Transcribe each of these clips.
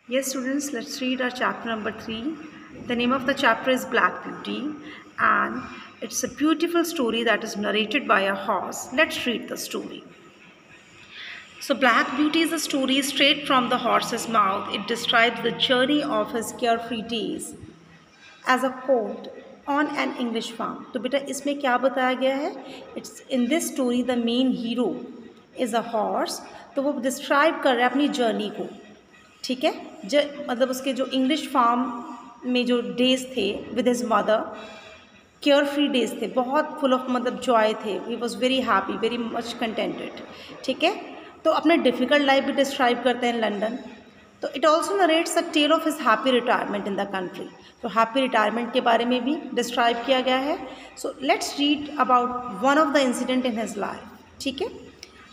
Yes, students, let's read our chapter number 3. The name of the chapter is Black Beauty, and it's a beautiful story that is narrated by a horse. Let's read the story. So, Black Beauty is a story straight from the horse's mouth. It describes the journey of his carefree days as a quote on an English farm. तो बेटा इसमें क्या बताया गया है? It's in this story the main hero is a horse. तो वो describe कर रहा है अपनी जर्नी को, ठीक है। मतलब उसके जो इंग्लिश फार्म में जो डेज थे with his mother, care free days थे, बहुत फुल ऑफ मतलब जॉय थे। He was very happy, very much contented, ठीक है। तो अपने डिफ़िकल्ट लाइफ भी डिस्क्राइब करते हैं इन लंदन। तो it also narrates a tale of his happy retirement in the country. तो हैप्पी रिटायरमेंट के बारे में भी डिस्क्राइब किया गया है। So let's read about one of the incident in his life, ठीक है।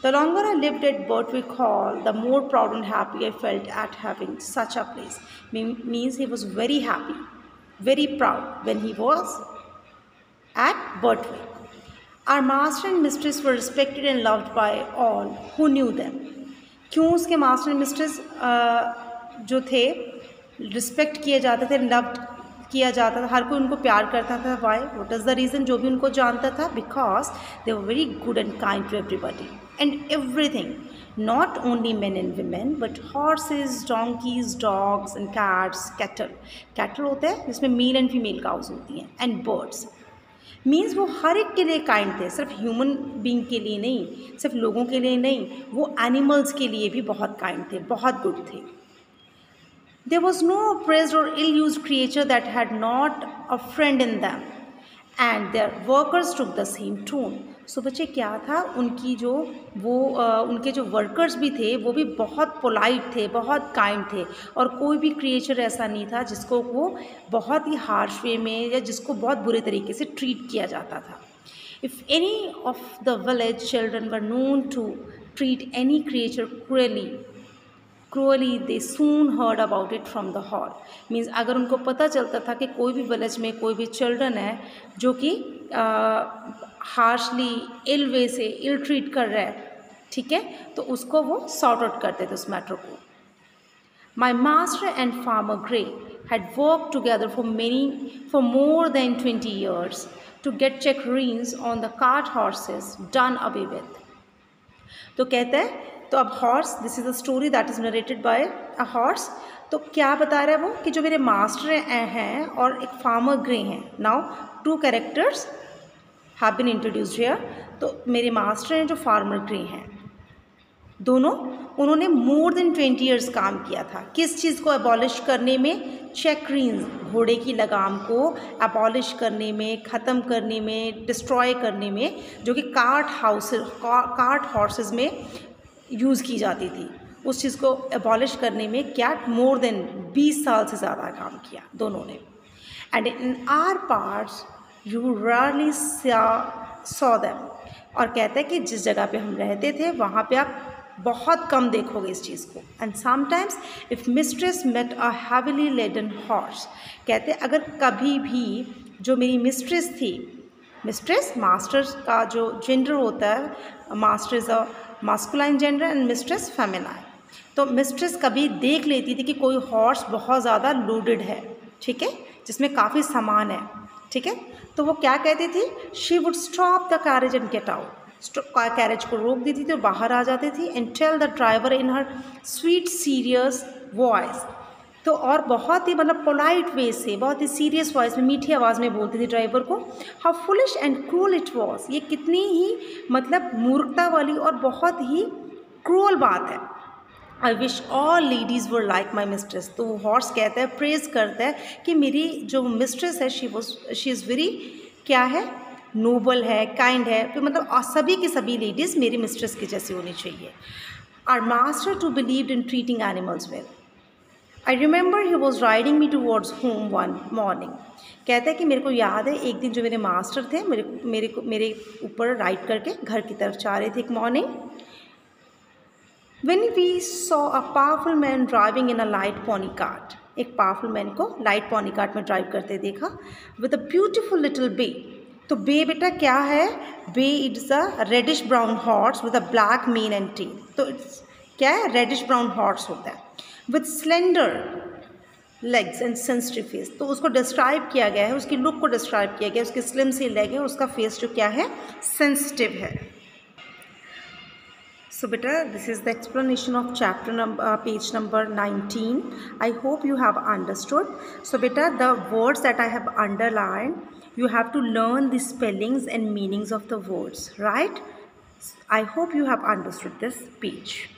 The longer I lived at Birtwick Hall, the more proud and happy I felt at having such a place. Means he was very happy, very proud when he was at Birtwick. Our master and mistress were respected and loved by all who knew them. क्यों उसके master and mistress जो थे respect किए जाते थे, loved किया जाता था, हर कोई उनको प्यार करता था। Why? What is the reason? जो भी उनको जानता था, because they were very good and kind to everybody and everything, not only men and women but horses, donkeys, dogs and cats, cattle होते हैं जिसमें मेल एंड फीमेल काउज होती हैं, एंड बर्ड्स। मीन्स वो हर एक के लिए काइंड थे, सिर्फ ह्यूमन बींग के लिए नहीं, सिर्फ लोगों के लिए नहीं, वो एनिमल्स के लिए भी बहुत काइंड थे, बहुत गुड थे। There was no oppressed or ill-used creature that had not a friend in them, and their workers took the same tone. So बच्चे क्या था, उनके जो वर्कर्स भी थे वो भी बहुत पोलाइट थे, बहुत काइंड थे, और कोई भी क्रिएचर ऐसा नहीं था जिसको वो बहुत ही हार्श वे में या जिसको बहुत बुरे तरीके से ट्रीट किया जाता था। If any of the village children were known to treat any creature cruelly, they soon heard about it from the hall. Means अगर उनको पता चलता था कि कोई भी विलेज में कोई भी चिल्ड्रन है जो कि हार्शली, इल वे से इल ट्रीट कर रहा है, ठीक है, तो उसको वो सॉर्ट आउट करते थे उस मैटर को। My master and farmer grey had worked together for more than 20 years to get check-reins on the cart horses done away with. तो कहते हैं, तो अब horse, this is a story that is narrated by a horse. तो क्या बता रहा है वो कि जो मेरे मास्टर हैं और एक फार्मर ग्रे हैं। Now two characters have been introduced here. तो मेरे मास्टर हैं जो फार्मर ग्रे हैं, दोनों, उन्होंने मोर देन 20 ईयर्स काम किया था। किस चीज़ को अबॉलिश करने में? चेक-रीन्स, घोड़े की लगाम को अबॉलिश करने में, ख़त्म करने में, डिस्ट्रॉय करने में, जो कि कार्ट हॉर्सेस में यूज़ की जाती थी। उस चीज़ को अबॉलिश करने में क्या मोर देन 20 साल से ज़्यादा काम किया दोनों ने। And in are parts you rarely saw them. और कहते हैं कि जिस जगह पे हम रहते थे वहाँ पे आप बहुत कम देखोगे इस चीज़ को। And sometimes if mistress met a heavily laden horse, कहते अगर कभी भी जो मेरी मिस्ट्रेस थी, मिस्ट्रेस मास्टर्स का जो जेंडर होता है, master is a masculine gender and mistress feminine. तो मिस्ट्रेस कभी देख लेती थी कि कोई हॉर्स बहुत ज़्यादा लोडेड है, ठीक है, जिसमें काफ़ी सामान है, ठीक है, तो वो क्या कहती थी? She would stop the carriage and get out. Carriage को रोक देती थी और बाहर आ जाती थी। And tell the driver in her sweet serious voice. तो और बहुत ही मतलब पोलाइट वे से, बहुत ही सीरियस वॉइस में, मीठी आवाज़ में बोलती थी ड्राइवर को, how foolish and cruel it was. ये कितनी ही मतलब मूर्खता वाली और बहुत ही क्रूअल बात है। I wish all ladies were like my mistress. तो वो हॉर्स कहता है, प्रेज करता है कि मेरी जो मिस्ट्रेस है शी इज़ वेरी क्या है, नोबल है, काइंड है, तो मतलब सभी की सभी लेडीज़ मेरी मिस्ट्रेस की जैसी होनी चाहिए। Our master too believed in treating animals well. I remember he was riding me towards home one morning. कहता है कि मेरे को याद है एक दिन जो मेरे मास्टर थे मेरे ऊपर राइड करके घर की तरफ जा रहे थे एक morning. When we saw a powerful man driving in a light pony cart, एक पावरफुल मैन को लाइट पॉनी कार्ट में ड्राइव करते देखा, with a beautiful little bay. तो बे बेटा क्या है? Bay it's a reddish brown horse with a black mane and tail. तो इट्स क्या है? रेडिश ब्राउन हॉर्स होता है। With slender legs and sensitive face. तो उसको डिस्क्राइब किया गया है, उसकी लुक को डिस्क्राइब किया गया है, उसकी स्लिम सी लेग है, उसका फेस जो क्या है, सेंसिटिव है। So beta, this is the explanation of page number 19. I hope you have understood. So beta, the words that I have underlined, you have to learn the spellings and meanings of the words, right? I hope you have understood this page.